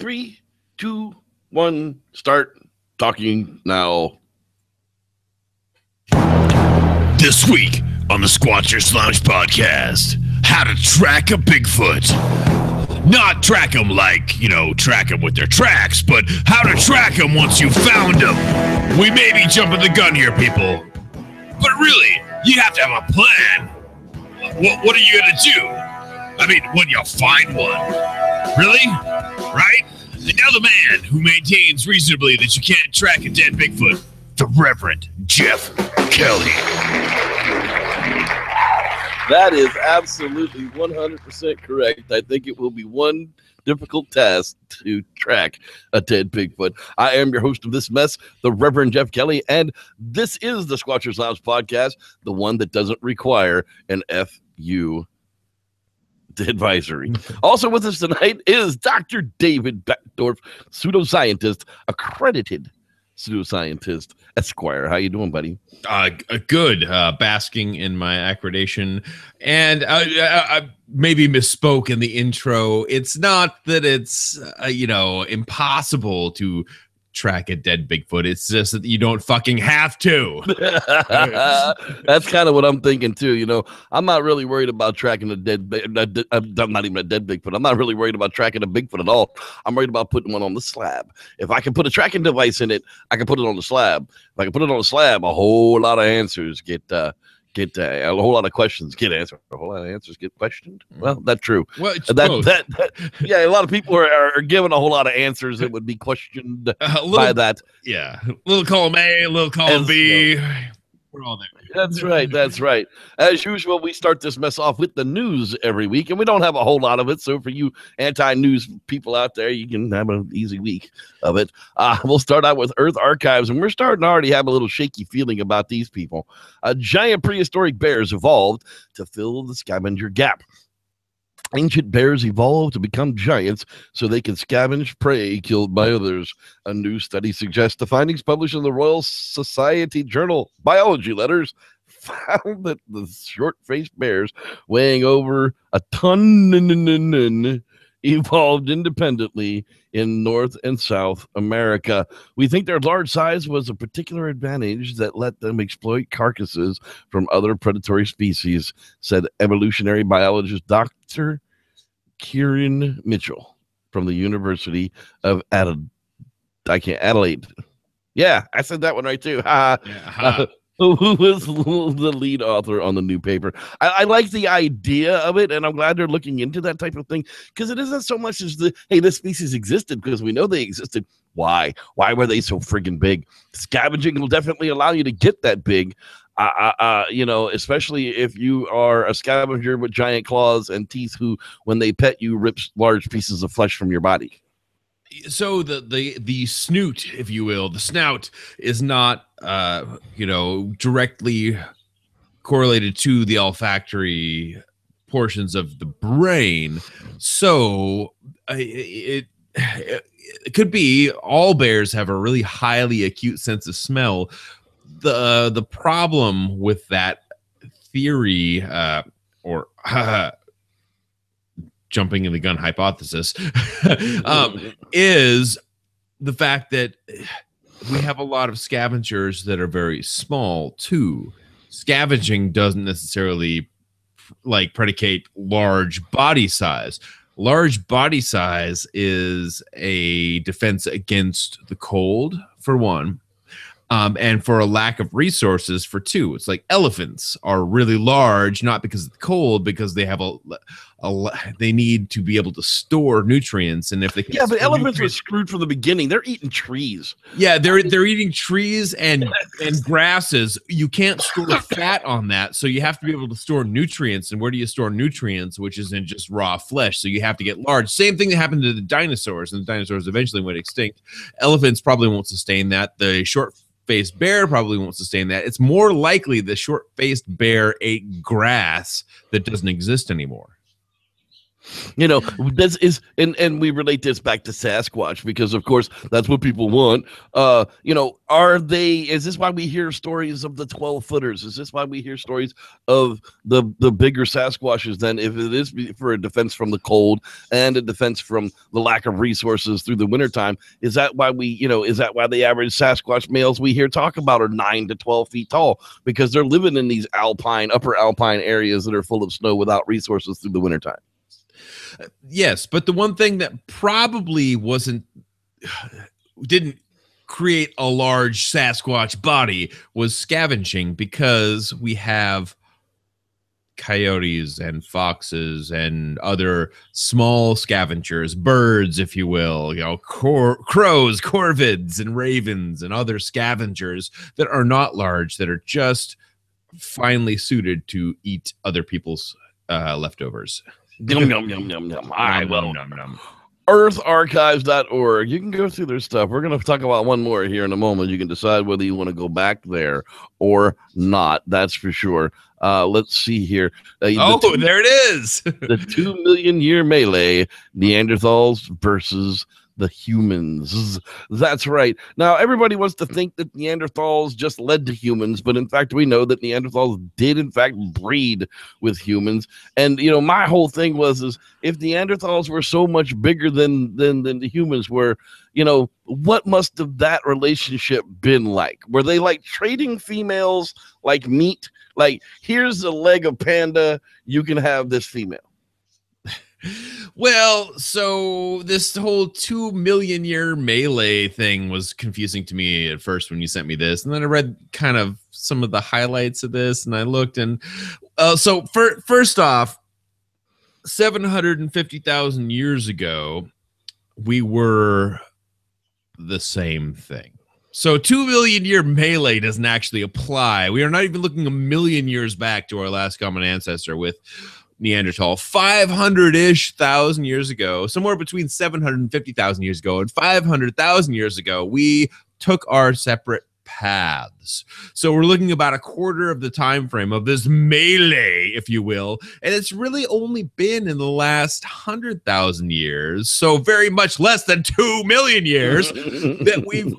3, 2, 1, start talking now. This week on the Squatchers Lounge podcast, how to track a Bigfoot. Not track them like, track them with their tracks, but how to track them once you found them. We may be jumping the gun here, people, but really, you have to have a plan. What are you going to do? I mean, when you find one. Really? Right? And now the man who maintains reasonably that you can't track a dead Bigfoot, the Reverend Jeff Kelly. That is absolutely 100% correct. I think it will be one difficult task to track a dead Bigfoot. I am your host of this mess, the Reverend Jeff Kelly, and this is the Squatchers Lounge podcast, the one that doesn't require an FU advisory. Also with us tonight is Dr. David Beck Dorf, pseudoscientist, accredited pseudoscientist, Esquire. How you doing, buddy? Good. Basking in my accreditation. And I maybe misspoke in the intro. It's not that it's, impossible to track a dead Bigfoot. It's just that you don't fucking have to. That's kind of what I'm thinking too. I'm not really worried about tracking a dead. I'm not even a dead Bigfoot. I'm not really worried about tracking a Bigfoot at all. I'm worried about putting one on the slab. If I can put a tracking device in it, I can put it on the slab. If I can put it on the slab, a whole lot of answers get a whole lot of questions get answered. A whole lot of answers get questioned. Well, that's true. Well, it's yeah, a lot of people are given a whole lot of answers that would be questioned by that. Yeah, little column A, little column B. We're all there. That's right. That's right. As usual, we start this mess off with the news every week, and we don't have a whole lot of it. So for you anti-news people out there, you can have an easy week of it. We'll start out with Earth Archives, and we're starting to already have a little shaky feeling about these people. Giant prehistoric bears evolved to fill the scavenger gap. Ancient bears evolved to become giants so they can scavenge prey killed by others. A new study suggests the findings published in the Royal Society Journal Biology Letters found that the short-faced bears weighing over a ton evolved independently in North and South America. We think their large size was a particular advantage that let them exploit carcasses from other predatory species, said evolutionary biologist Dr. Kieran Mitchell from the University of Adelaide. Yeah, I said that one right too. Who was the lead author on the new paper. I like the idea of it, and I'm glad they're looking into that type of thing, because it isn't so much as hey, this species existed because we know they existed. Why were they so friggin' big? Scavenging will definitely allow you to get that big, especially if you are a scavenger with giant claws and teeth who, when they pet you, rips large pieces of flesh from your body. So the snoot, if you will, the snout is not directly correlated to the olfactory portions of the brain. So it could be all bears have a really highly acute sense of smell. The problem with that theory or jumping in the gun hypothesis is the fact that we have a lot of scavengers that are very small too. Scavenging doesn't necessarily predicate large body size. Large body size is a defense against the cold, for one. And for a lack of resources, for two. It's like elephants are really large, not because of the cold, because they have they need to be able to store nutrients. And if they can't, but elephants were screwed from the beginning. They're eating trees. Yeah, they're eating trees and grasses. You can't store fat on that, so you have to be able to store nutrients. And where do you store nutrients? Which is in just raw flesh. So you have to get large. Same thing that happened to the dinosaurs, and the dinosaurs eventually went extinct. Elephants probably won't sustain that. The short-faced bear probably won't sustain that. It's more likely the short-faced bear ate grass that doesn't exist anymore. You know, this is, and we relate this back to Sasquatch because, of course, that's what people want. You know, is this why we hear stories of the 12-footers? Is this why we hear stories of the bigger Sasquatches then, if it is for a defense from the cold and a defense from the lack of resources through the wintertime? Is that why is that why the average Sasquatch males we hear talk about are 9 to 12 feet tall? Because they're living in these upper alpine areas that are full of snow without resources through the wintertime. Yes, but the one thing that probably didn't create a large Sasquatch body was scavenging, because we have coyotes and foxes and other small scavengers, birds, if you will, crows, corvids, and ravens, and other scavengers that are not large, that are just finely suited to eat other people's leftovers. Yum, yum, yum, yum, yum. All right, well, eartharchives.org. You can go through their stuff. We're going to talk about one more here in a moment. You can decide whether you want to go back there or not. That's for sure. Let's see here. There it is. The 2 million year melee, Neanderthals versus the humans. That's right. Now, everybody wants to think that Neanderthals just led to humans, but in fact, we know that Neanderthals did in fact breed with humans. And you know, my whole thing is if Neanderthals were so much bigger than the humans were, you know, what must have that relationship been like? Were they like trading females like meat? Like, here's a leg of panda, you can have this female. Well, so this whole 2 million year melee thing was confusing to me at first when you sent me this, and then I read kind of some of the highlights of this, and I looked, and first off, 750,000 years ago, we were the same thing. So 2 million year melee doesn't actually apply. We are not even looking a million years back to our last common ancestor with Neanderthal. 500-ish thousand years ago, somewhere between 750,000 years ago and 500,000 years ago, we took our separate paths. So we're looking about a quarter of the time frame of this melee, if you will, and it's really only been in the last 100,000 years, so very much less than 2 million years, that we've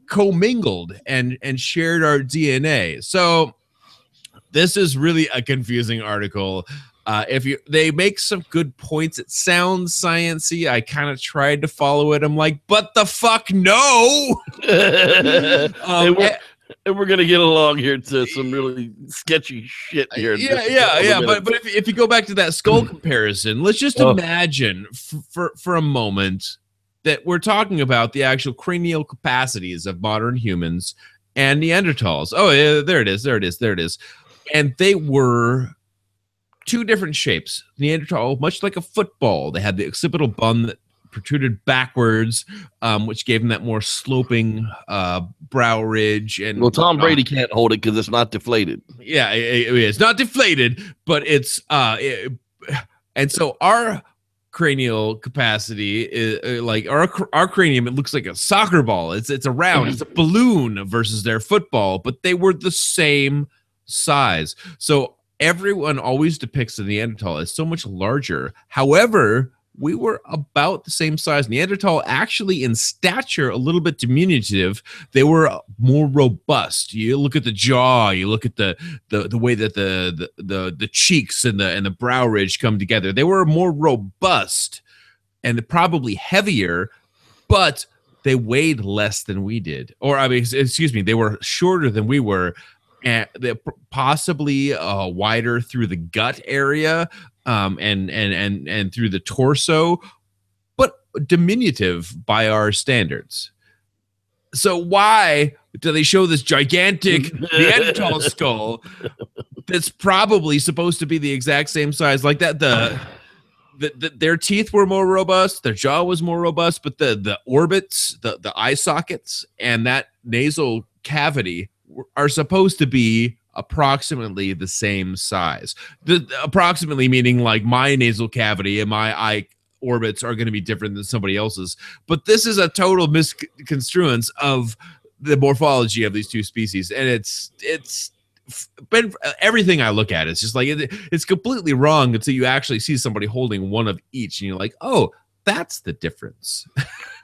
commingled and shared our DNA. So this is really a confusing article. They make some good points. It sounds sciencey. I kind of tried to follow it. I'm like, but the fuck no. And we're gonna get along here to some really sketchy shit here. Yeah. But if you go back to that skull comparison, let's just imagine for a moment that we're talking about the actual cranial capacities of modern humans and Neanderthals. Oh, yeah, there it is. And they were two different shapes. Neanderthal, much like a football, they had the occipital bun that protruded backwards, which gave them that more sloping brow ridge. And well, Tom Brady can't hold it because it's not deflated. Yeah, it's not deflated, but it's and so our cranial capacity is like our cranium. It looks like a soccer ball. It's a round. It's a balloon versus their football, but they were the same size. So everyone always depicts the Neanderthal as so much larger. However, we were about the same size. Neanderthal actually in stature a little bit diminutive. They were more robust. You look at the jaw, you look at the way that the cheeks and the brow ridge come together. They were more robust and probably heavier, but they weighed less than we did. Or I mean, excuse me, they were shorter than we were. And they're possibly wider through the gut area and through the torso, but diminutive by our standards. So why do they show this gigantic Neanderthal skull that's probably supposed to be the exact same size like that? Their teeth were more robust, their jaw was more robust, but the orbits, the eye sockets, and that nasal cavity are supposed to be approximately the same size. Approximately meaning like my nasal cavity and my eye orbits are going to be different than somebody else's. But this is a total misconstruence of the morphology of these two species, and it's but everything I look at is just like it's completely wrong until you actually see somebody holding one of each, and you're like, oh, that's the difference.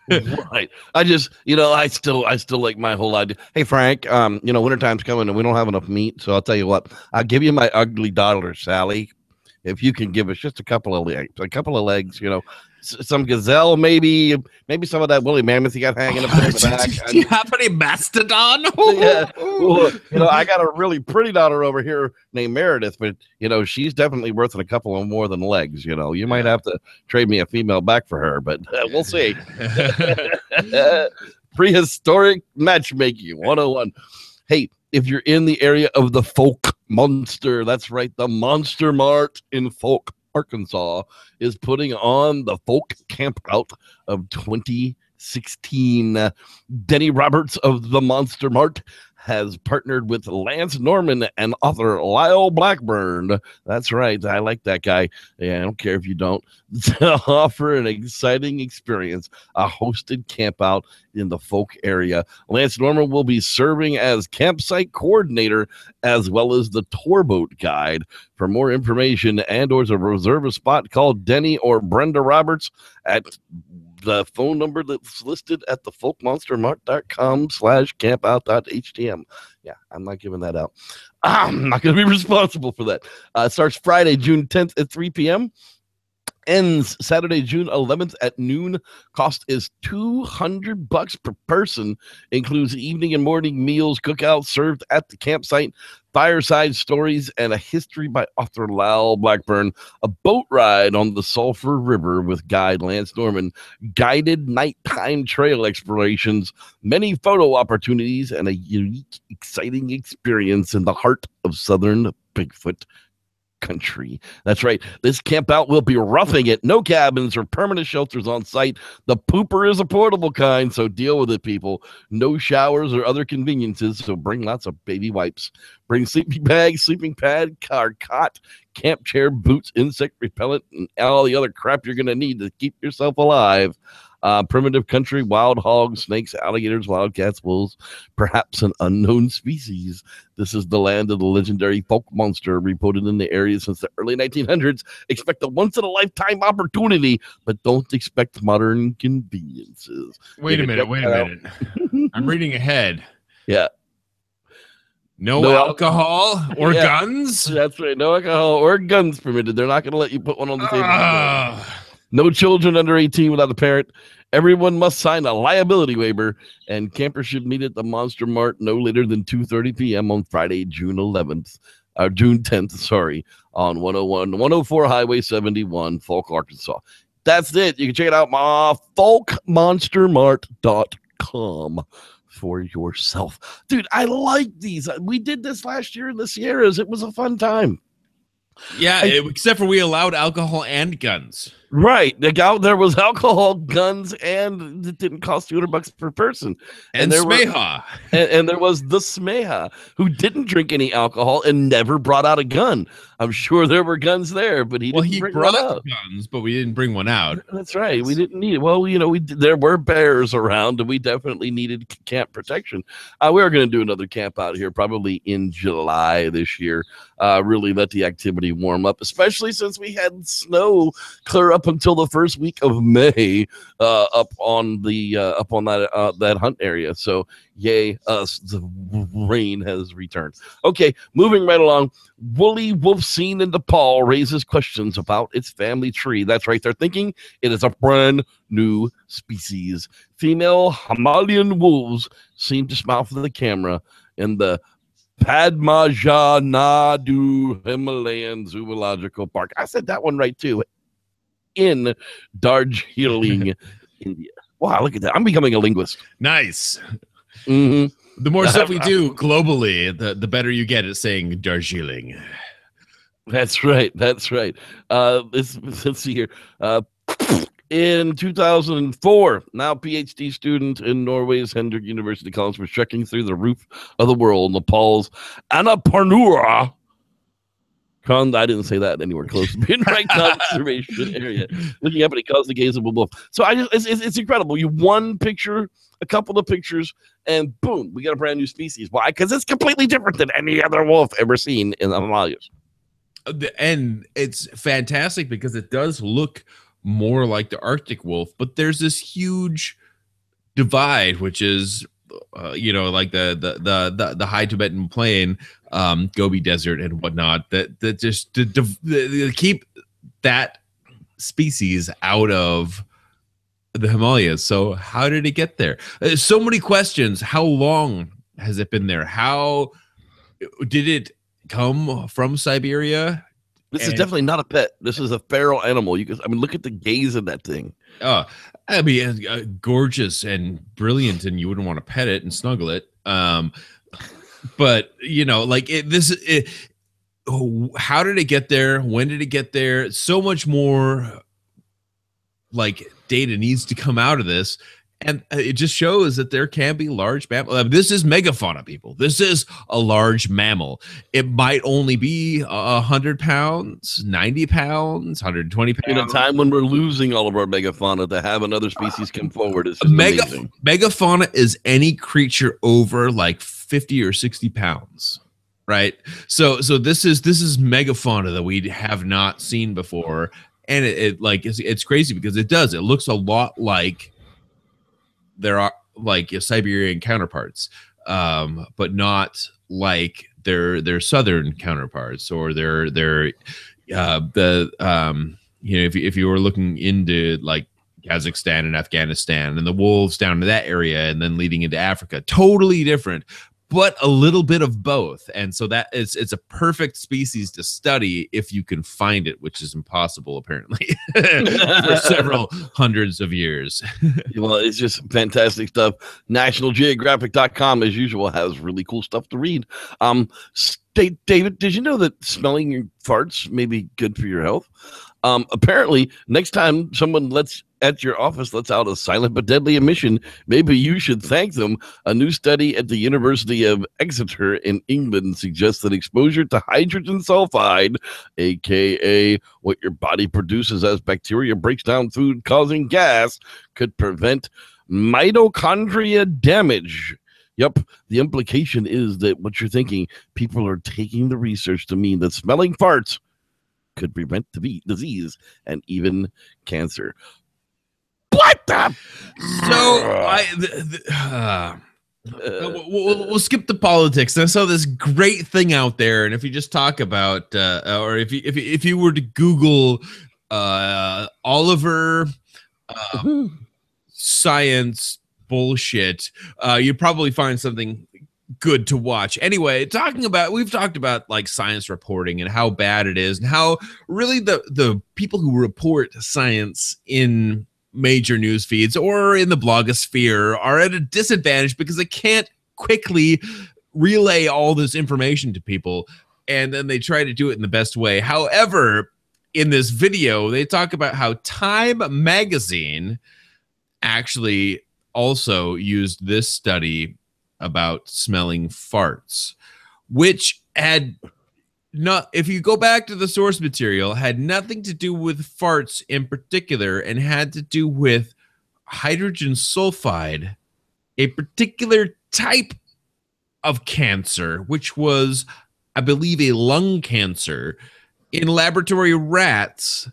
Right. I just, I still like my whole idea. Hey, Frank, wintertime's coming and we don't have enough meat. So I'll tell you what, I'll give you my ugly daughter, Sally, if you can give us just a couple of legs, some gazelle, maybe some of that woolly mammoth you got hanging up there in the back. Do you have any mastodon? Yeah. Well, I got a really pretty daughter over here named Meredith, but she's definitely worth a couple of more than legs. You might have to trade me a female back for her, but we'll see. Prehistoric matchmaking 101. Hey, if you're in the area of the Folk Monster, that's right, the Monster Mart in Folk, Arkansas, is putting on the Folk Campout of 2016. Denny Roberts of the Monster Mart has partnered with Lance Norman and author Lyle Blackburn. That's right. I like that guy. Yeah, I don't care if you don't. To offer an exciting experience, a hosted campout in the Folk area. Lance Norman will be serving as campsite coordinator as well as the tour boat guide. For more information and or to reserve a spot, call Denny or Brenda Roberts at the phone number that's listed at thefolkmonstermart.com/campout.htm. Yeah, I'm not giving that out. I'm not going to be responsible for that. It starts Friday, June 10th at 3 p.m. Ends Saturday, June 11th at noon. Cost is $200 per person. Includes evening and morning meals, cookouts served at the campsite, fireside stories, and a history by author Lyle Blackburn. A boat ride on the Sulphur River with guide Lance Norman. Guided nighttime trail explorations. Many photo opportunities and a unique, exciting experience in the heart of southern Bigfoot country. That's right. This camp out will be roughing it. No cabins or permanent shelters on site. The pooper is a portable kind, so deal with it, people. No showers or other conveniences, so bring lots of baby wipes. Bring sleeping bag, sleeping pad, car, cot, camp chair, boots, insect repellent, and all the other crap you're going to need to keep yourself alive. Primitive country, wild hogs, snakes, alligators, wildcats, wolves, perhaps an unknown species. This is the land of the legendary folk monster, reported in the area since the early 1900s. Expect a once-in-a-lifetime opportunity, but don't expect modern conveniences. Wait a minute. I'm reading ahead. Yeah. No alcohol or guns? That's right. No alcohol or guns permitted. They're not going to let you put one on the table. No children under 18 without a parent. Everyone must sign a liability waiver, and campers should meet at the Monster Mart no later than 2:30 p.m. on Friday, June 10th, on 104 Highway 71, Folk, Arkansas. That's it. You can check it out, folkmonstermart.com for yourself. Dude, I like these. We did this last year in the Sierras. It was a fun time. Yeah, except for we allowed alcohol and guns. Right. There was alcohol, guns, and it didn't cost $200 per person. And there Smeha. And there was the Smeha, who didn't drink any alcohol and never brought out a gun. I'm sure there were guns there, but he brought guns, but we didn't bring one out. That's right. We didn't need it. Well, there were bears around, and we definitely needed camp protection. We are going to do another camp out here probably in July this year. Really let the activity warm up, especially since we had snow clear up until the first week of May up on that hunt area. So yay us, the rain has returned. Okay, moving right along. Woolly wolf seen in Nepal raises questions about its family tree. That's right, they're thinking it is a brand new species. Female Himalayan wolves seem to smile for the camera in the Padmaja Nadu Himalayan Zoological Park. I said that one right too. In Darjeeling, India. Wow, look at that. I'm becoming a linguist. Nice. Mm-hmm. The more stuff we do globally, the better you get at saying Darjeeling. That's right. Let's see here. In 2004, now PhD student in Norway's Hendrik University College was trekking through the roof of the world, Nepal's Annapurna I didn't say that anywhere close to being right conservation area. Looking up, and it caused the gaze of a wolf. So it's incredible. You one picture, a couple of pictures, and boom, we got a brand new species. Why? Because it's completely different than any other wolf ever seen in the Himalayas. And it's fantastic because it does look more like the Arctic wolf, but there's this huge divide, which is like the high Tibetan plain, Gobi Desert and whatnot, that just to keep that species out of the Himalayas. So how did it get there? So many questions. How long has it been there? How did it come from Siberia? This is definitely not a pet. This is a feral animal. Look at the gaze of that thing. Gorgeous and brilliant, and you wouldn't want to pet it and snuggle it. But how did it get there? When did it get there? So much more data needs to come out of this. And it just shows that there can be large mammals. This is megafauna, people. This is a large mammal. It might only be 100 pounds, 90 pounds, 120 pounds. In a time when we're losing all of our megafauna, to have another species come forward is just amazing. Megafauna is any creature over 50 or 60 pounds, right? So this is megafauna that we have not seen before, and it's crazy because it looks a lot like there are Siberian counterparts, but not like their southern counterparts, or if you were looking into Kazakhstan and Afghanistan and the wolves down to that area and then leading into Africa, totally different, but a little bit of both. And so that it's a perfect species to study if you can find it, which is impossible apparently for several hundreds of years. Well, it's just fantastic stuff. NationalGeographic.com, as usual, has really cool stuff to read. David, did you know that smelling your farts may be good for your health? Apparently, next time someone at your office lets out a silent but deadly emission, maybe you should thank them. A new study at the University of Exeter in England suggests that exposure to hydrogen sulfide, aka what your body produces as bacteria breaks down food, causing gas, could prevent mitochondria damage. Yep, the implication is that what you're thinking, people are taking the research to mean that smelling farts could prevent disease and even cancer. What the? We'll skip the politics. I saw this great thing out there, and if you just talk about, or if you were to Google Oliver science bullshit, you'd probably find something good to watch. Anyway, we've talked about science reporting and how bad it is, and how really the people who report science in major news feeds or in the blogosphere are at a disadvantage because they can't quickly relay all this information to people, and then they try to do it in the best way. However, in this video, they talk about how Time magazine actually also used this study about smelling farts, which had not, if you go back to the source material, had nothing to do with farts in particular, and had to do with hydrogen sulfide, a particular type of cancer, which was, I believe, a lung cancer. In laboratory rats,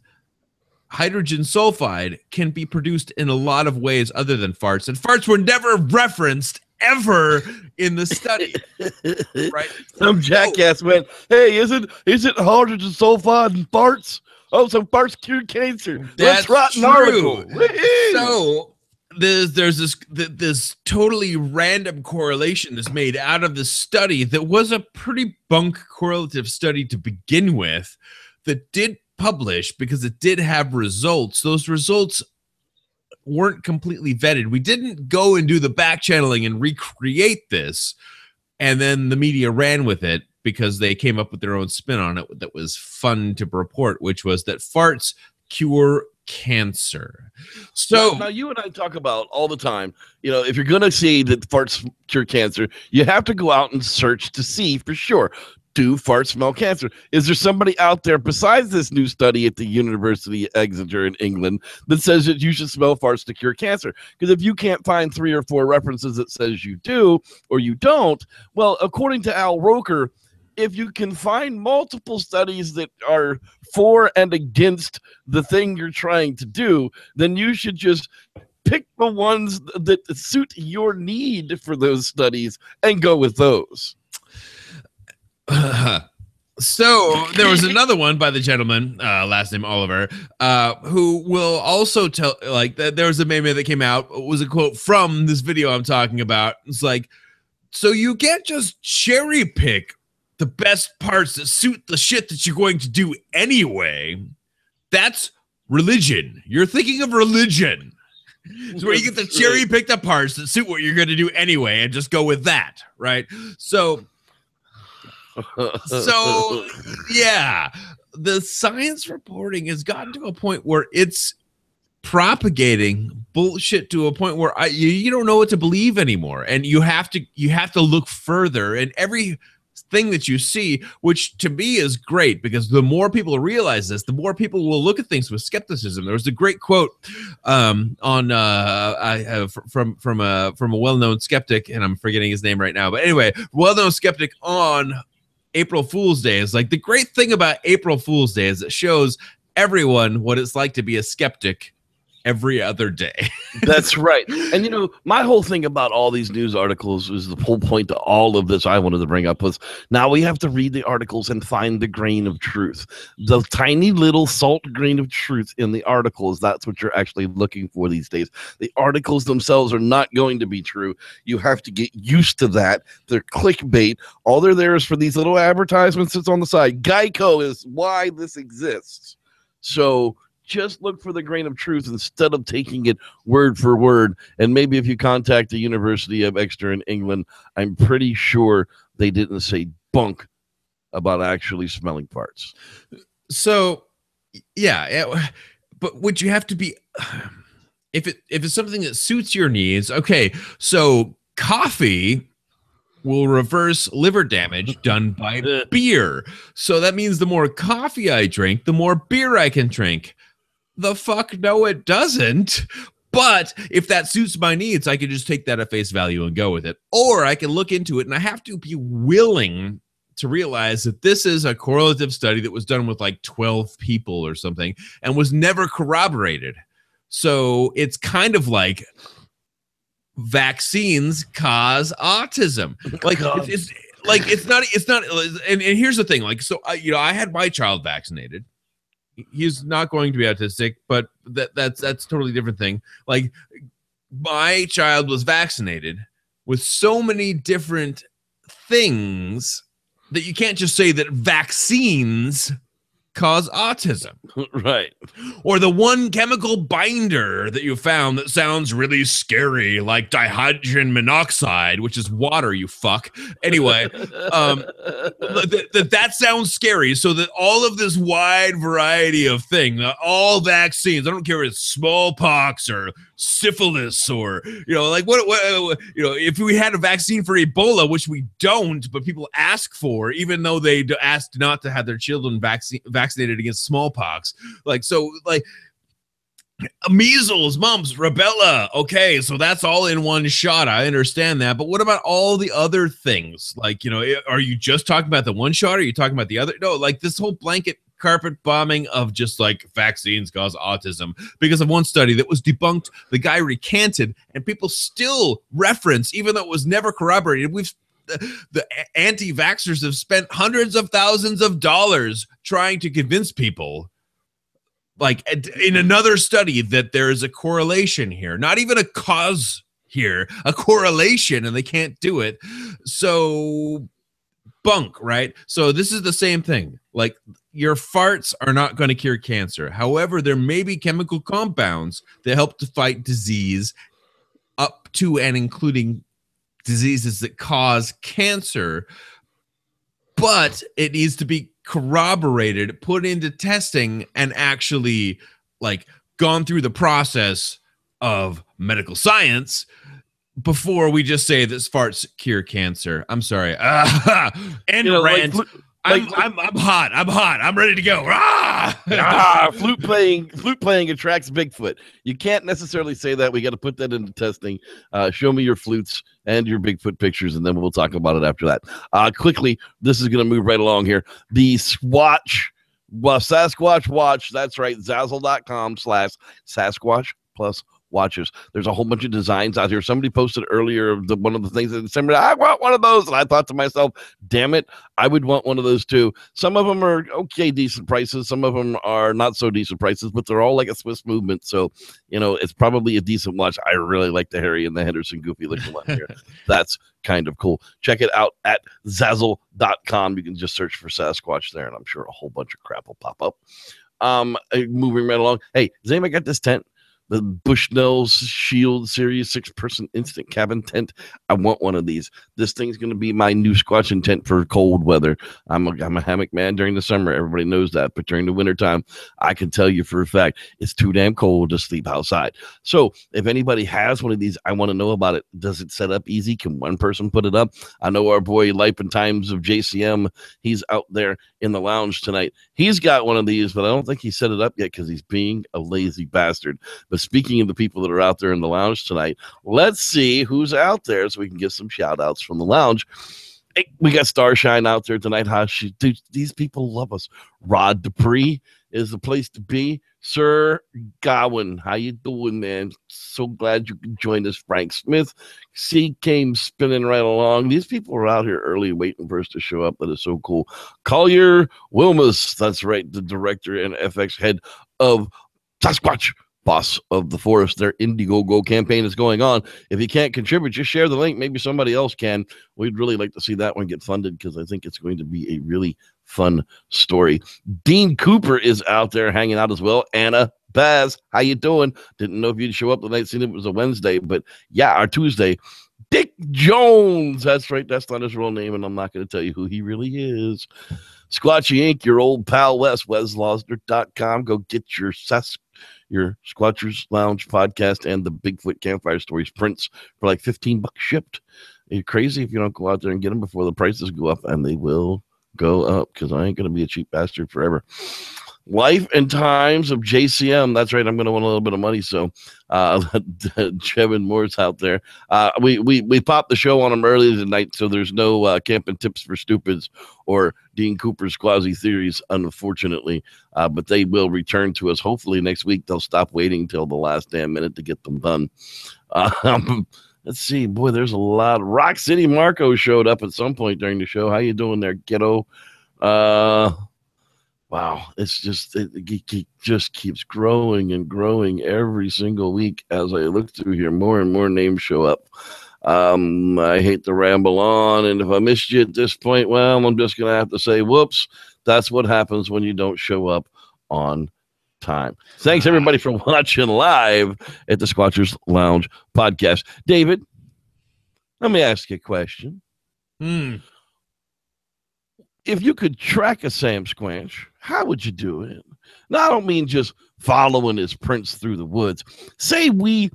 hydrogen sulfide can be produced in a lot of ways other than farts, and farts were never referenced ever in the study. Right? Some jackass went, "Hey, is it hydrogen sulfide and farts? Oh, so farts cure cancer. Let's write an article." So there's this totally random correlation that's made out of the study that was a pretty bunk correlative study to begin with, that did publish because it did have results. Those results weren't completely vetted. We didn't go and do the back channeling and recreate this, and then the media ran with it because they came up with their own spin on it that was fun to report, which was that farts cure cancer. So now you and I talk about all the time, if you're going to say that farts cure cancer, you have to go out and search to see for sure. do farts smell cancer? Is there somebody out there besides this new study at the University of Exeter in England that says that you should smell farts to cure cancer? Because if you can't find 3 or 4 references that says you do or you don't, well, according to Al Roker, if you can find multiple studies that are for and against the thing you're trying to do, then you should just pick the ones that suit your need for those studies and go with those. So there was another one by the gentleman, last name Oliver, who will also tell, like, there was a meme that came out. It was a quote from this video I'm talking about. It's like, so you can't just cherry pick the best parts that suit the shit that you're going to do anyway. That's religion. You're thinking of religion. It's where you get the cherry pick the parts that suit what you're going to do anyway and just go with that, right? So yeah, the science reporting has gotten to a point where it's propagating bullshit to a point where you don't know what to believe anymore, and you have to look further. And every thing that you see, which to me is great, because the more people realize this, the more people will look at things with skepticism. There was a great quote from a well-known skeptic, and I'm forgetting his name right now, but anyway, well-known skeptic on April Fool's Day is like, the great thing about April Fool's Day is it shows everyone what it's like to be a skeptic every other day. That's right. And, you know, my whole thing about all these news articles is the whole point to all of this I wanted to bring up was, now we have to read the articles and find the grain of truth. The tiny little salt grain of truth in the articles, that's what you're actually looking for these days. The articles themselves are not going to be true. You have to get used to that. They're clickbait. All they're there is for these little advertisements that's on the side. Geico is why this exists. So just look for the grain of truth instead of taking it word for word. And maybe if you contact the University of Exeter in England, I'm pretty sure they didn't say bunk about actually smelling farts. So, yeah, but would you have to be, if it's something that suits your needs? Okay, so coffee will reverse liver damage done by beer. So that means the more coffee I drink, the more beer I can drink. The fuck no, it doesn't. But if that suits my needs, I can just take that at face value and go with it. Or I can look into it, and I have to be willing to realize that this is a correlative study that was done with like 12 people or something and was never corroborated. So it's kind of like vaccines cause autism. Like it's not. And here's the thing. Like, so I had my child vaccinated. He's not going to be autistic, but that's a totally different thing. Like, my child was vaccinated with so many different things that you can't just say that vaccines cause autism. Right. Or the one chemical binder that you found that sounds really scary, like dihydrogen monoxide, which is water, you fuck. Anyway, that sounds scary. So that all of this wide variety of things, all vaccines, I don't care if it's smallpox or syphilis or, like what if we had a vaccine for Ebola, which we don't, but people ask for, even though they asked not to have their children vaccinated against smallpox. Like, so like measles, mumps, rubella. Okay, so that's all in one shot. I understand that. But what about all the other things? Like, are you just talking about the one shot? Or are you talking about the other? No, like this whole blanket carpet bombing of just like vaccines cause autism because of one study that was debunked. The guy recanted, and people still reference, even though it was never corroborated. The anti-vaxxers have spent hundreds of thousands of dollars trying to convince people, like in another study, that there is a correlation here, not even a cause here, a correlation, and they can't do it. So bunk, right? So this is the same thing. Like, your farts are not going to cure cancer. However, there may be chemical compounds that help to fight disease up to and including diseases that cause cancer, but it needs to be corroborated, put into testing, and actually like gone through the process of medical science before we just say that farts cure cancer. I'm sorry. And rant. I'm hot. I'm ready to go. Flute playing attracts Bigfoot. You can't necessarily say that. We got to put that into testing. Show me your flutes and your Bigfoot pictures, and then we'll talk about it after that. Quickly, this is going to move right along here. The Swatch, Sasquatch Watch. That's right. Zazzle.com/Sasquatch plus watches. There's a whole bunch of designs out here. Somebody posted earlier one of the things in December. I want one of those, and I thought to myself, damn it, I would want one of those too. Some of them are okay, decent prices. Some of them are not so decent prices, but they're all like a Swiss movement. So, it's probably a decent watch. I really like the Harry and the Henderson goofy looking one here. That's kind of cool. Check it out at Zazzle.com. You can just search for Sasquatch there, and I'm sure a whole bunch of crap will pop up. Moving right along. Hey, does anybody got this tent? The Bushnell's Shield Series 6-person instant cabin tent. I want one of these. This thing's going to be my new squatching tent for cold weather. I'm a hammock man during the summer. Everybody knows that. But during the wintertime, I can tell you for a fact, it's too damn cold to sleep outside. So if anybody has one of these, I want to know about it. Does it set up easy? Can one person put it up? I know our boy Life and Times of JCM. He's out there in the lounge tonight. He's got one of these, but I don't think he set it up yet because he's being a lazy bastard. But speaking of the people that are out there in the lounge tonight, let's see who's out there so we can get some shout outs from the lounge. Hey, we got Starshine out there tonight. Dude, these people love us. Rod Dupree is the place to be. Sir Gawain, how you doing, man? So glad you could join us. Frank Smith, came spinning right along. These people are out here early waiting for us to show up. That is so cool. Collier Wilmus, that's right, the director and FX head of Sasquatch, boss of the forest. Their Indiegogo campaign is going on. If you can't contribute, just share the link. Maybe somebody else can. We'd really like to see that one get funded because I think it's going to be a really fun story. Dean Cooper is out there hanging out as well. Anna Baz, how you doing? Didn't know if you'd show up tonight, seen it was a Wednesday, but yeah, our Tuesday. Dick Jones, that's right, that's not his real name, and I'm not going to tell you who he really is. Squatchy Inc., your old pal Wes, weslosner.com. Go get your Squatchers Lounge podcast and the Bigfoot Campfire Stories prints for like $15 shipped. Are you crazy if you don't go out there and get them before the prices go up? And they will go up because I ain't going to be a cheap bastard forever. Life and Times of JCM. That's right. I'm going to want a little bit of money. So Kevin Moore's out there. We popped the show on him early tonight, so there's no camping tips for stupids or Dean Cooper's quasi theories, unfortunately. But they will return to us hopefully next week. They'll stop waiting until the last damn minute to get them done. Let's see. Boy, there's a lot. Rock City Marco showed up at some point during the show. How you doing there, kiddo? Wow, it's just it just keeps growing and growing every single week as I look through here. More and more names show up. I hate to ramble on, and if I missed you at this point, well, I'm just gonna have to say, whoops. That's what happens when you don't show up on time. Thanks everybody for watching live at the Squatchers Lounge podcast. David, let me ask you a question. If you could track a Sasquatch, how would you do it? Now, I don't mean just following his prints through the woods. Say we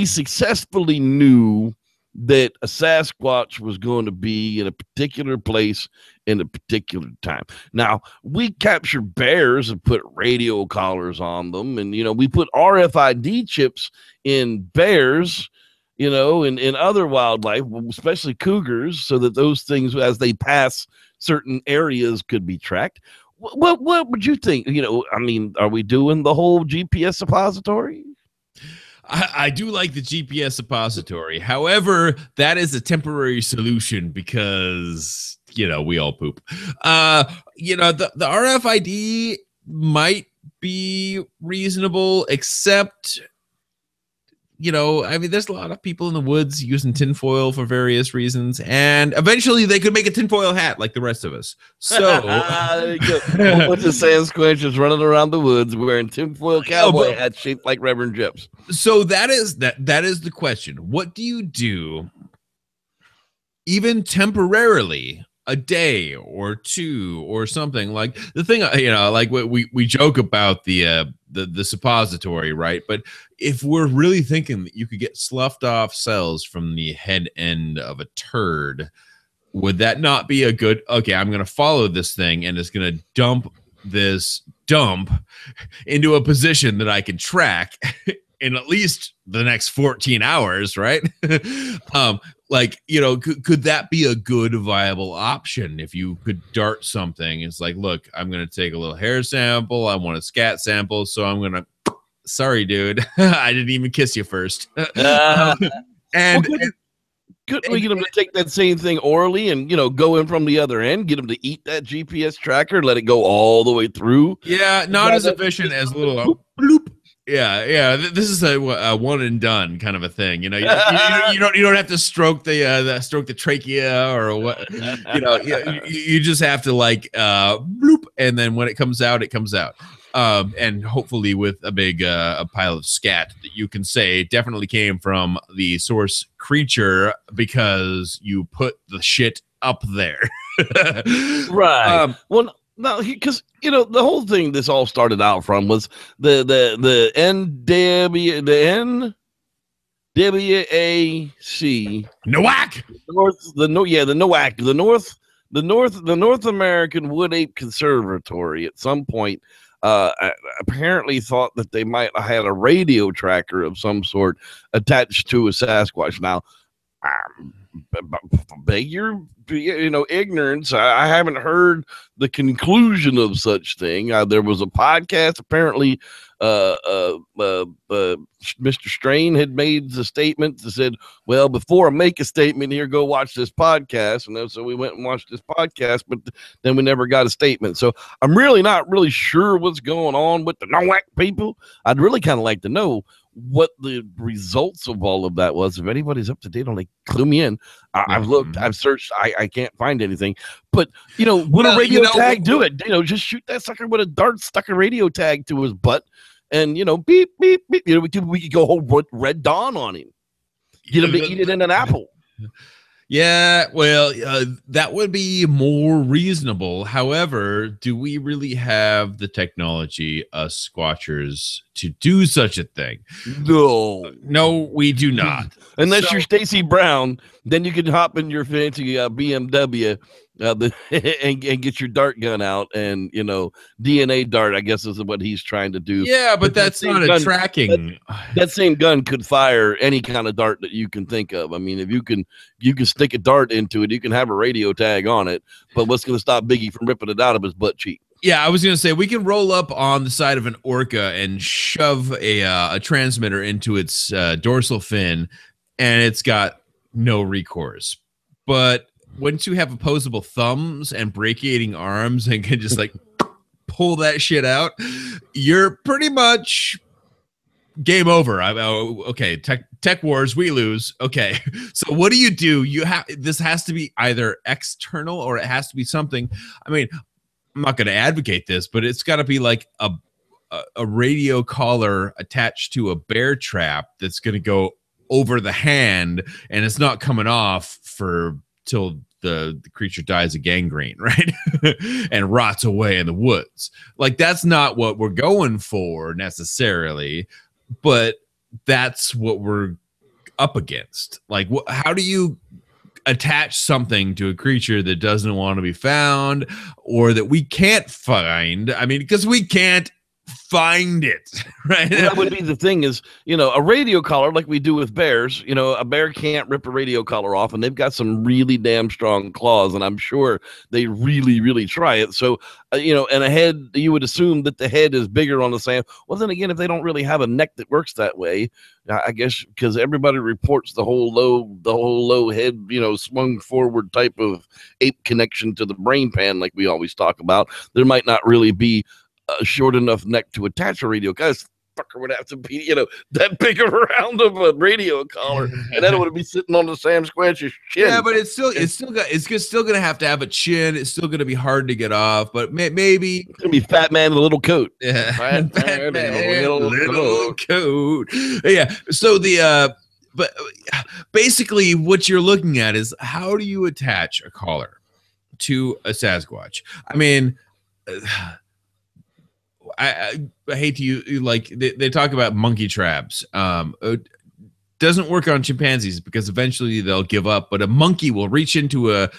successfully knew that a Sasquatch was going to be in a particular place in a particular time. Now, we capture bears and put radio collars on them, and we put RFID chips in bears, in other wildlife, especially cougars, so that those things, as they pass certain areas, could be tracked. What would you think? Are we doing the whole GPS suppository? I do like the GPS suppository. However, that is a temporary solution because, we all poop. The RFID might be reasonable, except, there's a lot of people in the woods using tinfoil for various reasons, and eventually they could make a tinfoil hat like the rest of us. So, there you go. A bunch of Sasquatches running around the woods wearing tinfoil cowboy hats shaped like Reverend Jips. So that is the question. What do you do, even temporarily, a day or two or something. Like the thing, like we joke about the suppository, right? But if we're really thinking that you could get sloughed off cells from the head end of a turd, would that not be a good, okay, I'm going to follow this thing and it's going to dump into a position that I can track in at least the next 14 hours, right? Like, could that be a good viable option if you could dart something? It's like, look, I'm going to take a little hair sample. I want a scat sample. So I'm going to, sorry, dude, I didn't even kiss you first. Couldn't we get them to take that same thing orally and, go in from the other end, get them to eat that GPS tracker, let it go all the way through? Yeah, not as efficient as a little bloop. Yeah. This is a one and done kind of a thing. You don't have to stroke the trachea or what. You just have to like bloop, and then when it comes out, it comes out. And hopefully with a big a pile of scat that you can say definitely came from the source creature because you put the shit up there. Right. Well, no, because the whole thing this all started out from was the NWAC NOAC. The North American Wood Ape Conservatory at some point apparently thought that they might have had a radio tracker of some sort attached to a Sasquatch. Now, beg your ignorance. I haven't heard the conclusion of such thing. There was a podcast apparently. Mr. Strain had made the statement that said, well, before I make a statement here, go watch this podcast. And so we went and watched this podcast, but then we never got a statement. So I'm really not really sure what's going on with the NOAC people. I'd really kind of like to know what the results of all of that was. If anybody's up to date on it, clue me in. I've looked, I've searched, I can't find anything. But would a radio tag do it? Just shoot that sucker with a dart, stuck a radio tag to his butt, and beep beep beep. We could go whole Red Dawn on him. Get him to eat it in an apple. Yeah, well, that would be more reasonable. However, do we really have the technology, us Squatchers, to do such a thing? No, we do not. Unless you're Stacy Brown, then you can hop in your fancy BMW and get your dart gun out and DNA dart, I guess, is what he's trying to do. Yeah, but that's not a tracking. That same gun could fire any kind of dart that you can think of. I mean, if you can stick a dart into it, you can have a radio tag on it. But what's going to stop Biggie from ripping it out of his butt cheek? Yeah, I was going to say we can roll up on the side of an orca and shove a transmitter into its dorsal fin, and it's got no recourse. But once you have opposable thumbs and brachiating arms and can just like pull that shit out, you're pretty much game over. Okay, tech wars, we lose. Okay, so what do? This has to be either external or it has to be something. I mean, I'm not going to advocate this, but it's got to be like a radio collar attached to a bear trap that's going to go over the hand, and it's not coming off till the creature dies of gangrene, right? And rots away in the woods. Like, that's not what we're going for necessarily, but that's what we're up against. Like, how do you attach something to a creature that doesn't want to be found or that we can't find? I mean, because we can't find it, right? Well, that would be the thing is, a radio collar like we do with bears. A bear can't rip a radio collar off, and they've got some really damn strong claws, and I'm sure they really, really try it. So, and a head, you would assume that the head is bigger on the same. Well, then again, if they don't really have a neck that works that way, I guess because everybody reports the whole low head, swung forward type of ape connection to the brain pan, like we always talk about, there might not really be a short enough neck to attach a radio. Guys, fucker would have to be, that big of a round of a radio collar, and then it would be sitting on the Sam Squatch's chin. Yeah, but it's still going to have a chin. It's still going to be hard to get off. But maybe it's going to be Fat Man in a little coat. Yeah, Fat Man, little coat. Yeah. So but basically, what you're looking at is how do you attach a collar to a Sasquatch. I mean, I hate to use, like, they talk about monkey traps. Doesn't work on chimpanzees because eventually they'll give up, but a monkey will reach into a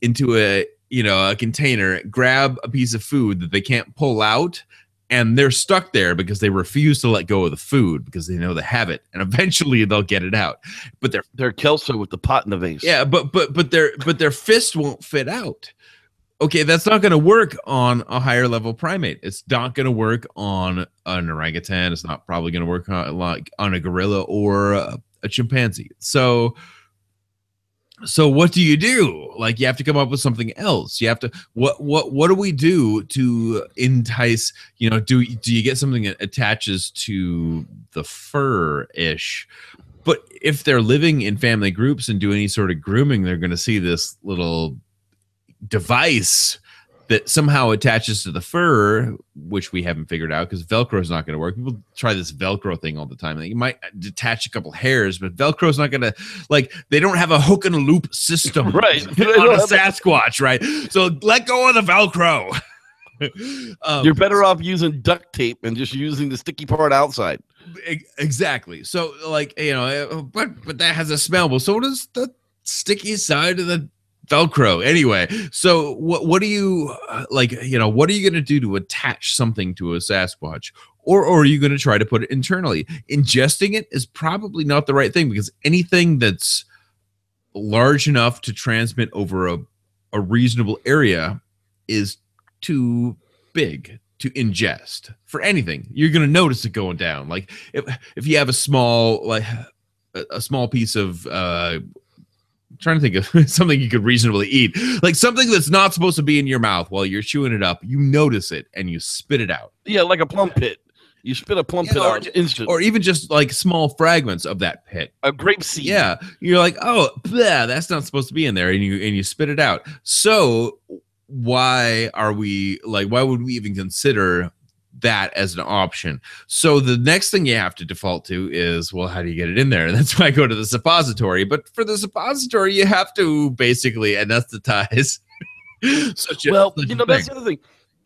a container, grab a piece of food that they can't pull out, and they're stuck there because they refuse to let go of the food because they know they have it, and eventually they'll get it out. But they're Kelso with the pot in the vase. Yeah, but their fist won't fit out. Okay, that's not going to work on a higher level primate. It's not going to work on an orangutan. It's not probably going to work on a gorilla or a chimpanzee. So what do you do? Like, you have to come up with something else. You have to what do we do to entice? Do you get something that attaches to the fur-ish? But if they're living in family groups and do any sort of grooming, they're going to see this little device that somehow attaches to the fur, which we haven't figured out because Velcro is not going to work. People try this Velcro thing all the time. You might detach a couple hairs, but Velcro is not going to, like, they don't have a hook and a loop system right on a Sasquatch, right? So let go of the Velcro. You're better off using duct tape and just using the sticky part outside. Exactly. So, like, but that has a smell. Well, so does the sticky side of the Velcro. Anyway, so what do you what are you going to do to attach something to a Sasquatch? Or are you going to try to put it internally? Ingesting it is probably not the right thing because anything that's large enough to transmit over a reasonable area is too big to ingest for anything. You're going to notice it going down. Like if you have a small piece of trying to think of something you could reasonably eat, like something that's not supposed to be in your mouth while you're chewing it up, you notice it and you spit it out. Yeah, like a plum pit. You spit a plum pit out instantly. Or even just like small fragments of that pit. A grape seed. Yeah. You're like, oh, bleh, that's not supposed to be in there. And you spit it out. So why would we even consider that as an option? So the next thing you have to default to is, well, how do you get it in there? And that's why I go to the suppository. But for the suppository, you have to basically anesthetize. That's the other thing.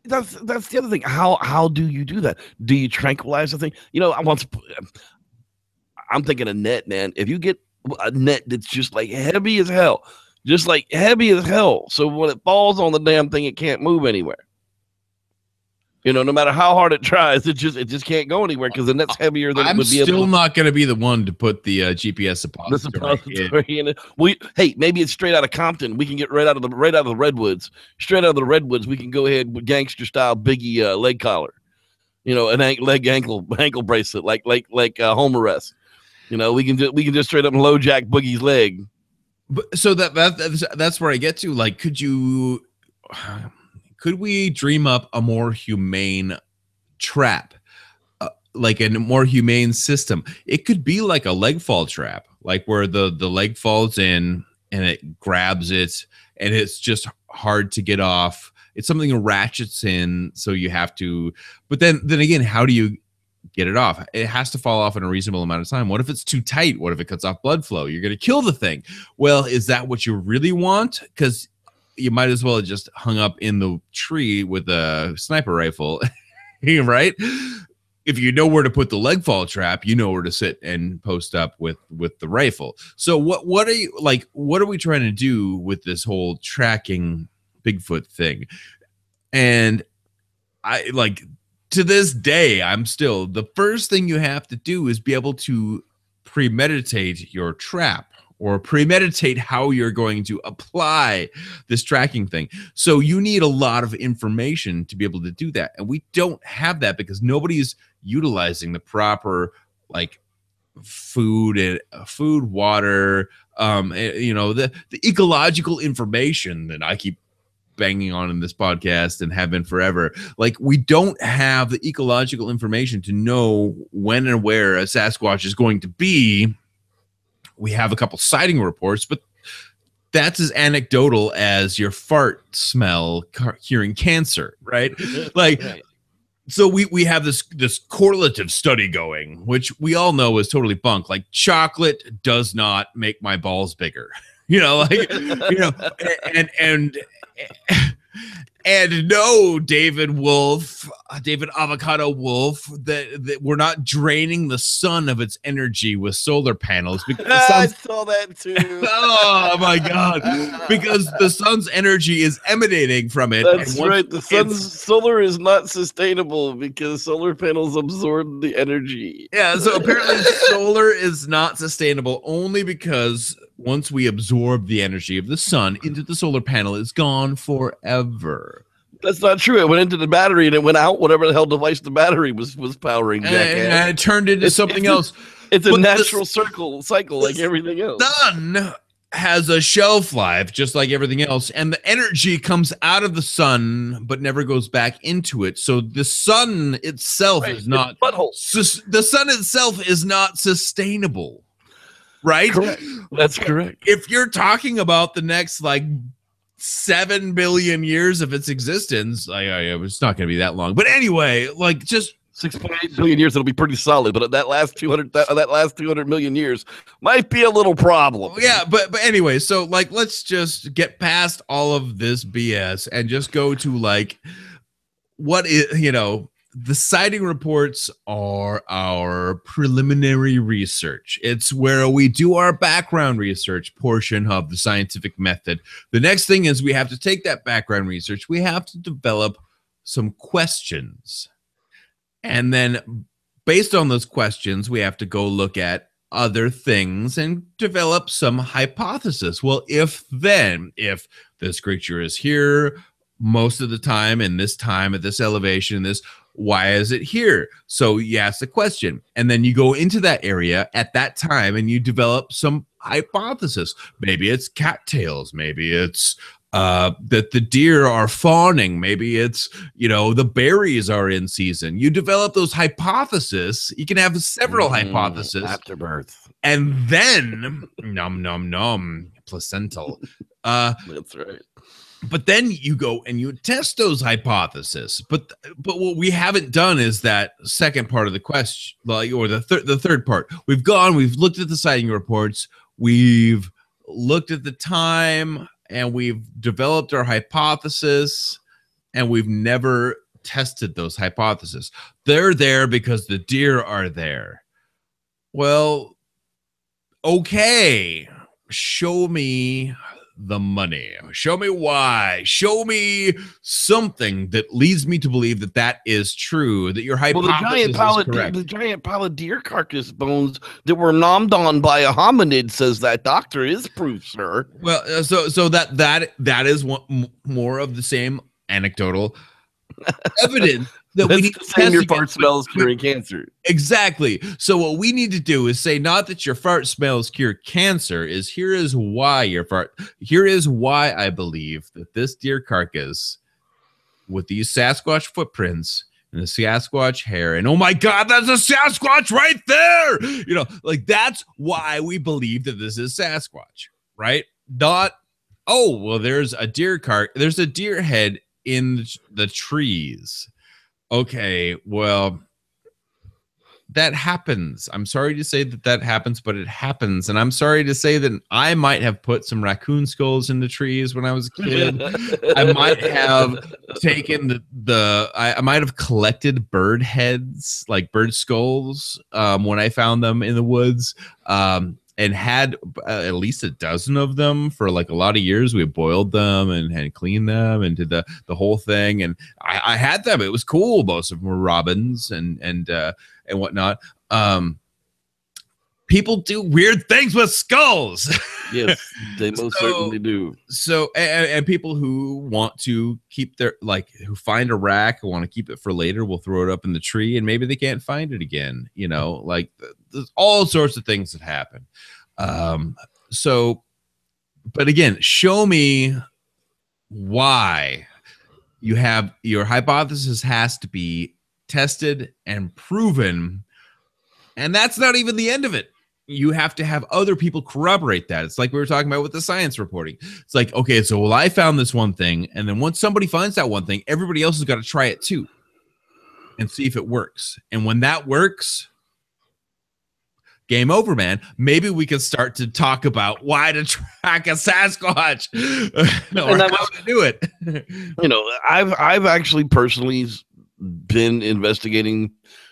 That's the other thing. How do you do that? Do you tranquilize the thing? I'm thinking a net, man. If you get a net that's just like heavy as hell, so when it falls on the damn thing, it can't move anywhere. No matter how hard it tries, it just can't go anywhere because the net's heavier than it would be able to. I'm still not going to be the one to put the GPS suppository in it. Hey, maybe it's straight out of Compton. We can get right out of the redwoods. Straight out of the redwoods, we can go ahead with gangster style Biggie leg collar. An ankle bracelet like home arrest. We can just straight up low jack Boogie's leg. But so that's where I get to. Like, could we dream up a more humane trap, like a more humane system? It could be like a leg fall trap, like where the leg falls in and it grabs it and it's just hard to get off. It's something that ratchets in, so you have to. But then again, how do you get it off? It has to fall off in a reasonable amount of time. What if it's too tight? What if it cuts off blood flow? You're going to kill the thing. Well, is that what you really want? Because you might as well have just hung up in the tree with a sniper rifle, right? If you know where to put the leg fall trap, you know where to sit and post up with the rifle. So what are we trying to do with this whole tracking Bigfoot thing? And to this day, I'm still, the first thing you have to do is be able to premeditate your trap, or premeditate how you're going to apply this tracking thing. So you need a lot of information to be able to do that. And we don't have that because nobody's utilizing the proper food, water, the ecological information that I keep banging on in this podcast and have been forever. Like, we don't have the ecological information to know when and where a Sasquatch is going to be. We have a couple sighting reports, but that's as anecdotal as your fart smell curing cancer, right? Right. So we have this correlative study going, which we all know is totally bunk. Like, chocolate does not make my balls bigger. like and no, David Avocado Wolf, that we're not draining the sun of its energy with solar panels, because I saw that too. Oh my God, because the sun's energy is emanating from it. That's right. The sun's solar is not sustainable because solar panels absorb the energy. Yeah, so apparently solar is not sustainable only because once we absorb the energy of the sun into the solar panel, it's gone forever. That's not true. It went into the battery and it went out, whatever the hell device the battery was powering. And it turned into something else. It's a natural cycle like everything else. The sun has a shelf life just like everything else, and the energy comes out of the sun but never goes back into it. So the sun itself is not the sun itself is not sustainable. Right? Correct. That's correct. If you're talking about the next 7 billion years of its existence, it's not going to be that long. But anyway, just 6.8 billion years, it'll be pretty solid. But that last 200 million years might be a little problem. Yeah, but anyway, so let's just get past all of this BS and just go to what is, the sighting reports are our preliminary research. It's where we do our background research portion of the scientific method. The next thing is we have to take that background research. We have to develop some questions. And then based on those questions, we have to go look at other things and develop some hypothesis. Well, if this creature is here most of the time at this elevation, why is it here? So you ask the question, and then you go into that area at that time and you develop some hypothesis. Maybe it's cattails. Maybe it's that the deer are fawning. Maybe it's, the berries are in season. You develop those hypotheses. You can have several hypotheses. After birth. And then, placental. That's right. But then you go and you test those hypotheses. But what we haven't done is that second part of the question, or the third part. We've looked at the sighting reports, we've looked at the time, and we've developed our hypothesis, and we've never tested those hypotheses. They're there because the deer are there. Well, okay, show me the money. Show me why. Show me something that leads me to believe that is true, that your hypothesis is correct. The giant pile of deer carcass bones that were nommed on by a hominid says that, doctor, is proof, sir. Well, so that is one more of the same anecdotal evidence that we need to test your fart smells curing cancer. Exactly. So what we need to do is say not that your fart smells cure cancer, here is why I believe that this deer carcass with these Sasquatch footprints and the Sasquatch hair, and oh my God, that's a Sasquatch right there. That's why we believe that this is Sasquatch, right? Not, oh, well, there's a deer head in the trees. Okay, well, that happens. I'm sorry to say that happens, but it happens. And I'm sorry to say that I might have put some raccoon skulls in the trees when I was a kid. I might have taken I might have collected bird heads, bird skulls, when I found them in the woods. And had at least a dozen of them for a lot of years. We boiled them and cleaned them and did the whole thing. And I had them. It was cool. Most of them were robins and whatnot. People do weird things with skulls. Yes, they most certainly do. So, and people who want to keep their, who find a rack and want to keep it for later will throw it up in the tree and maybe they can't find it again. There's all sorts of things that happen. But again, show me why your hypothesis has to be tested and proven. And that's not even the end of it. You have to have other people corroborate that. It's like we were talking about with the science reporting. It's like, okay, so I found this one thing. And then once somebody finds that one thing, everybody else has got to try it too and see if it works. And when that works, game over, man. Maybe we can start to talk about why to track a Sasquatch or how to do it. You know, I've actually personally been investigating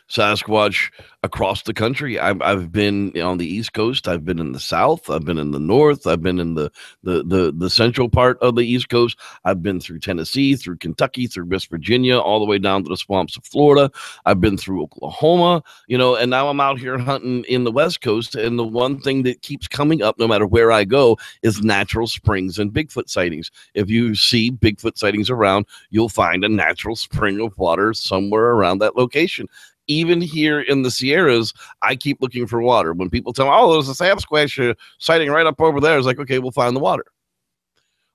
Sasquatch across the country. I've been on the East Coast. I've been in the South. I've been in the North. I've been in the central part of the East Coast. I've been through Tennessee, through Kentucky, through West Virginia, all the way down to the swamps of Florida. I've been through Oklahoma, you know, and now I'm out here hunting in the West Coast. And the one thing that keeps coming up, no matter where I go, is natural springs and Bigfoot sightings. If you see Bigfoot sightings around, you'll find a natural spring of water somewhere around that location. Even here in the Sierras, I keep looking for water. When people tell me, oh, there's a Sasquatch sighting right up over there, it's like, okay, we'll find the water.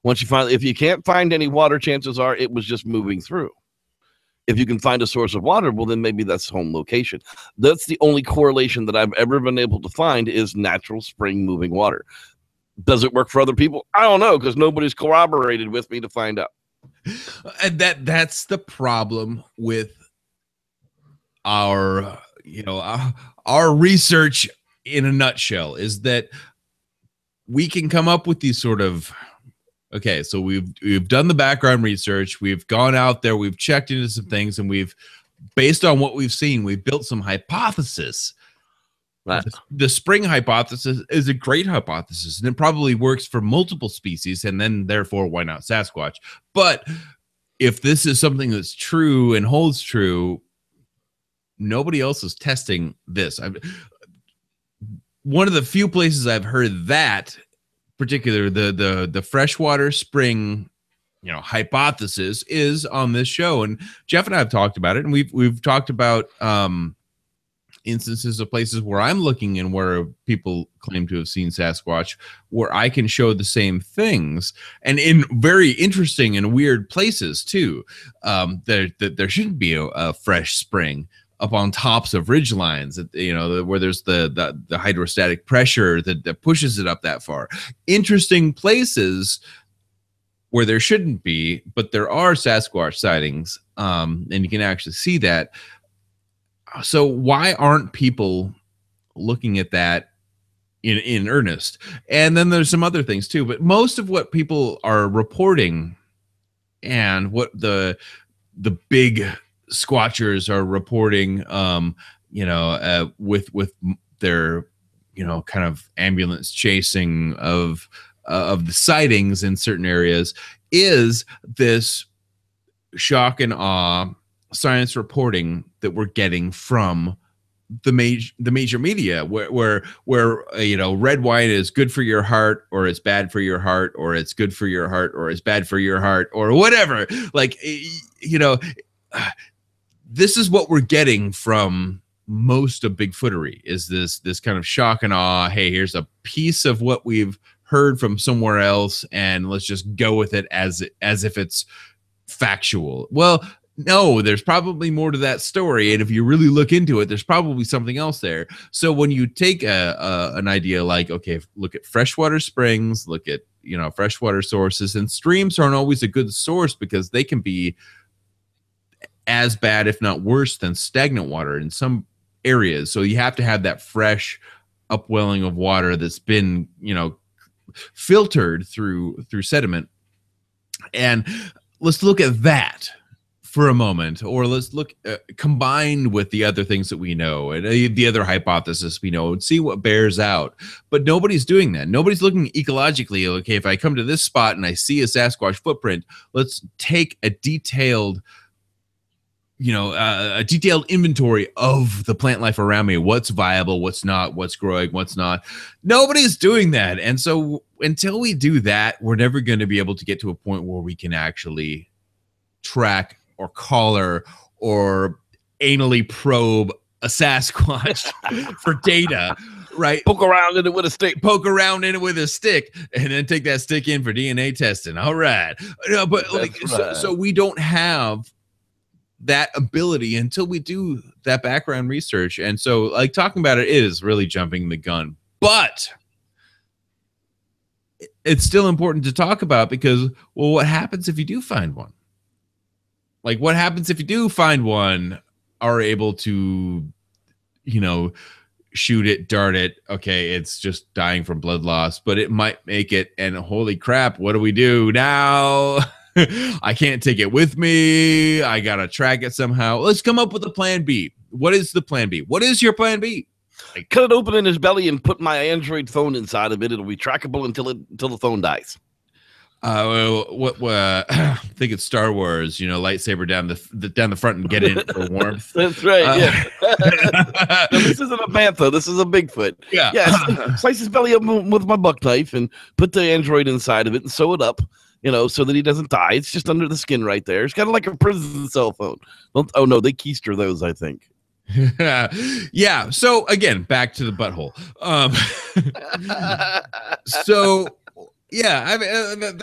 Once you find, if you can't find any water, chances are it was just moving through. If you can find a source of water, well, then maybe that's home location. That's the only correlation that I've ever been able to find is natural spring moving water. Does it work for other people? I don't know, because nobody's corroborated with me to find out. And that's the problem with our research in a nutshell, is that we can come up with these sort of, okay, so we've done the background research, we've gone out there, we've checked into some things, and we've, based on what we've seen, we've built some hypothesis. Right. The spring hypothesis is a great hypothesis, and it probably works for multiple species, and then therefore why not Sasquatch? But if this is something that's true and holds true, nobody else is testing this. One of the few places I've heard that particular the freshwater spring, you know, hypothesis is on this show, and Jeff and I have talked about it, and we've talked about instances of places where I'm looking and where people claim to have seen Sasquatch, where I can show the same things, and in very interesting and weird places too. There shouldn't be a fresh spring up on tops of ridge lines, you know, where there's the hydrostatic pressure that pushes it up that far. Interesting places where there shouldn't be, but there are Sasquatch sightings, and you can actually see that. So why aren't people looking at that in earnest? And then there's some other things too, but most of what people are reporting and what the big squatchers are reporting, with their, you know, kind of ambulance chasing of the sightings in certain areas, is this shock and awe science reporting that we're getting from the major media, where you know, red wine is good for your heart, or it's bad for your heart, or it's good for your heart, or it's bad for your heart, or whatever. Like, you know, this is what we're getting from most of Bigfootery, is this kind of shock and awe. Hey, here's a piece of what we've heard from somewhere else, and let's just go with it as if it's factual. Well, no, there's probably more to that story, and if you really look into it, there's probably something else there. So when you take an idea like, okay, look at freshwater springs, look at, you know, freshwater sources, and streams aren't always a good source because they can be as bad, if not worse, than stagnant water in some areas. So you have to have that fresh upwelling of water that's been, you know, filtered through sediment. And let's look at that for a moment, or let's look combined with the other things that we know and the other hypothesis we know, and see what bears out. But nobody's doing that. Nobody's looking ecologically. Okay, if I come to this spot and I see a Sasquatch footprint, let's take a detailed, you know, a detailed inventory of the plant life around me. What's viable, what's not, what's growing, what's not. Nobody's doing that. And so until we do that, we're never going to be able to get to a point where we can actually track or collar or anally probe a Sasquatch for data, right? Poke around in it with a stick, and then take that stick in for DNA testing. All right. But like, right. So we don't have that ability until we do that background research. And so, like, talking about it is really jumping the gun, but it's still important to talk about, because, well, what happens if you do find one? Like, what happens if you do find one, are able to, you know, shoot it, dart it. Okay, it's just dying from blood loss, but it might make it. And holy crap, what do we do now? I can't take it with me. I gotta track it somehow. Let's come up with a plan B. What is the plan B? What is your plan B? Like, cut it open in his belly and put my Android phone inside of it. It'll be trackable until the phone dies. I think it's Star Wars, lightsaber down the front and get it for warmth. That's right. Yeah. No, this isn't a bantha. This is a Bigfoot. Yeah. Slice his belly up with my buck knife and put the Android inside of it and sew it up, so that he doesn't die. It's just under the skin right there. It's kind of like a prison cell phone. Oh no, they keister those, I think. Yeah. So again, back to the butthole. So. Yeah, I mean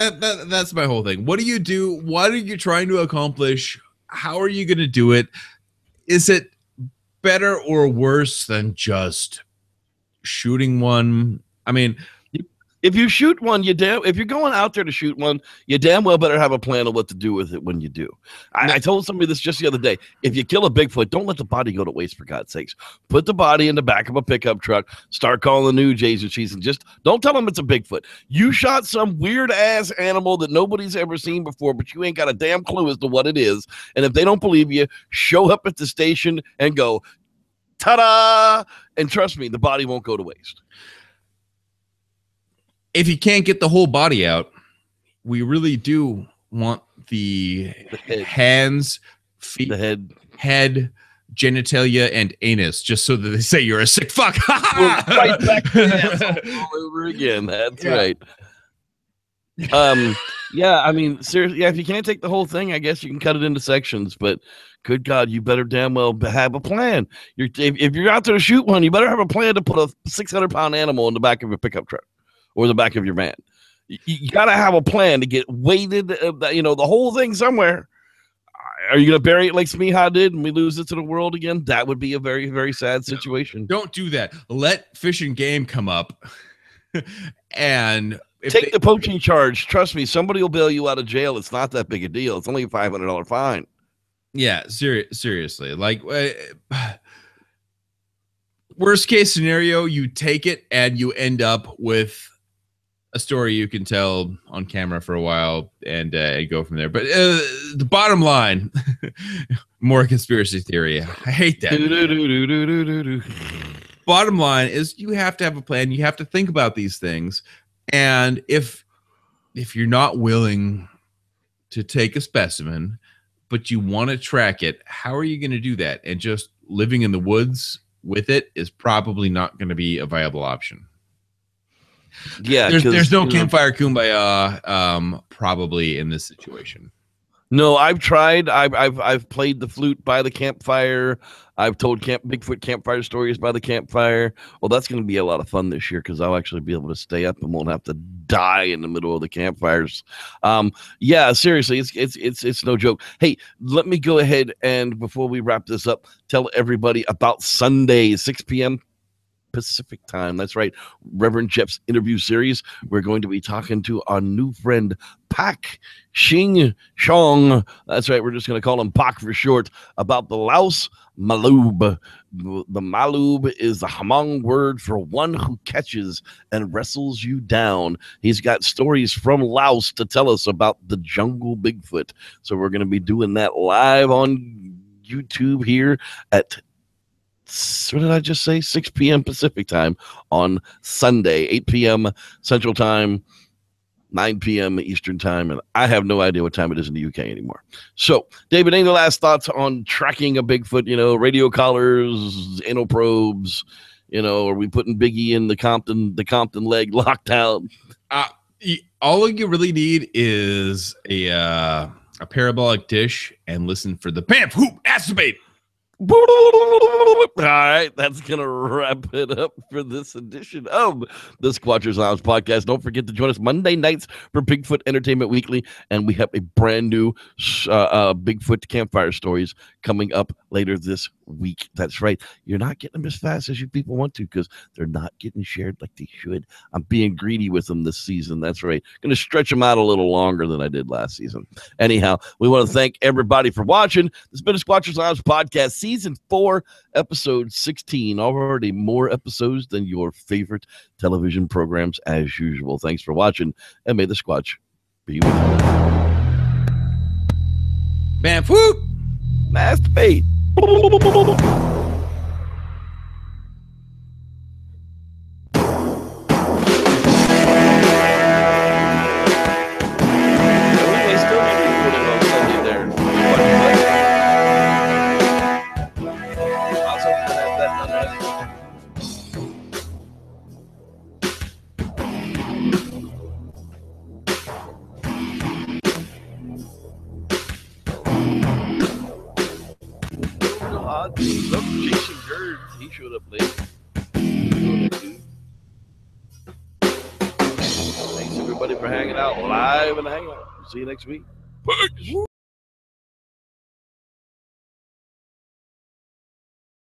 that's my whole thing. What do you do? What are you trying to accomplish? How are you going to do it? Is it better or worse than just shooting one? I mean, if you shoot one, if you're going out there to shoot one, you damn well better have a plan of what to do with it when you do. I told somebody this just the other day. If you kill a Bigfoot, don't let the body go to waste, for God's sakes. Put the body in the back of a pickup truck, start calling the new J's and Cheese, and just don't tell them it's a Bigfoot. You shot some weird-ass animal that nobody's ever seen before, but you ain't got a damn clue as to what it is. And if they don't believe you, show up at the station and go, ta-da! And trust me, the body won't go to waste. If you can't get the whole body out, we really do want the hands, feet, the head, genitalia, and anus, just so that they say you're a sick fuck. We're right back to that all over again. That's right. Yeah, I mean, seriously, yeah, if you can't take the whole thing, I guess you can cut it into sections, but good God, you better damn well have a plan. If you're out there to shoot one, you better have a plan to put a 600-pound animal in the back of a pickup truck or the back of your van. You got to have a plan to get weighted, the whole thing somewhere. Are you going to bury it like Smeha did and we lose it to the world again? That would be a very, very sad situation. Don't do that. Let Fish and Game come up and take the poaching charge. Trust me, somebody will bail you out of jail. It's not that big a deal. It's only a $500 fine. Yeah, seriously. Like, worst case scenario, you take it and you end up with a story you can tell on camera for a while and go from there. But the bottom line, more conspiracy theory. I hate that. Bottom line is you have to have a plan. You have to think about these things. And if you're not willing to take a specimen, but you want to track it, how are you going to do that? And just living in the woods with it is probably not going to be a viable option. Yeah, there's no campfire kumbaya probably in this situation. No, I've tried. I've played the flute by the campfire. I've told Bigfoot campfire stories by the campfire. Well, that's going to be a lot of fun this year because I'll actually be able to stay up and won't have to die in the middle of the campfires. Yeah, seriously, it's no joke. Hey, let me go ahead and before we wrap this up, tell everybody about Sunday, 6 p.m. Pacific time. That's right. Reverend Jeff's interview series. We're going to be talking to our new friend, Pak Xing Chong. That's right. We're just going to call him Pak for short, about the Laos Maloob. The Maloob is the Hmong word for one who catches and wrestles you down. He's got stories from Laos to tell us about the jungle Bigfoot. So we're going to be doing that live on YouTube here at, what did I just say? 6 p.m. Pacific time on Sunday, 8 p.m. Central time, 9 p.m. Eastern time. And I have no idea what time it is in the UK anymore. So, David, any last thoughts on tracking a Bigfoot? Radio collars, anal probes, are we putting Biggie in the Compton leg locked out? All you really need is a parabolic dish and listen for the pamp hoop activate. All right, that's going to wrap it up for this edition of the Squatchers Lounge podcast. Don't forget to join us Monday nights for Bigfoot Entertainment Weekly, and we have a brand new Bigfoot campfire stories coming up later this week. That's right. You're not getting them as fast as you people want to because they're not getting shared like they should. I'm being greedy with them this season. That's right. Going to stretch them out a little longer than I did last season. Anyhow, we want to thank everybody for watching. This has been a Squatchers Lounge podcast. See Season 4, Episode 16. Already more episodes than your favorite television programs as usual. Thanks for watching, and may the Squatch be with you. Man, whoop! Masturbate. Jason Gerd, he showed up late. Thanks everybody for hanging out live in the hangout. See you next week. Peace.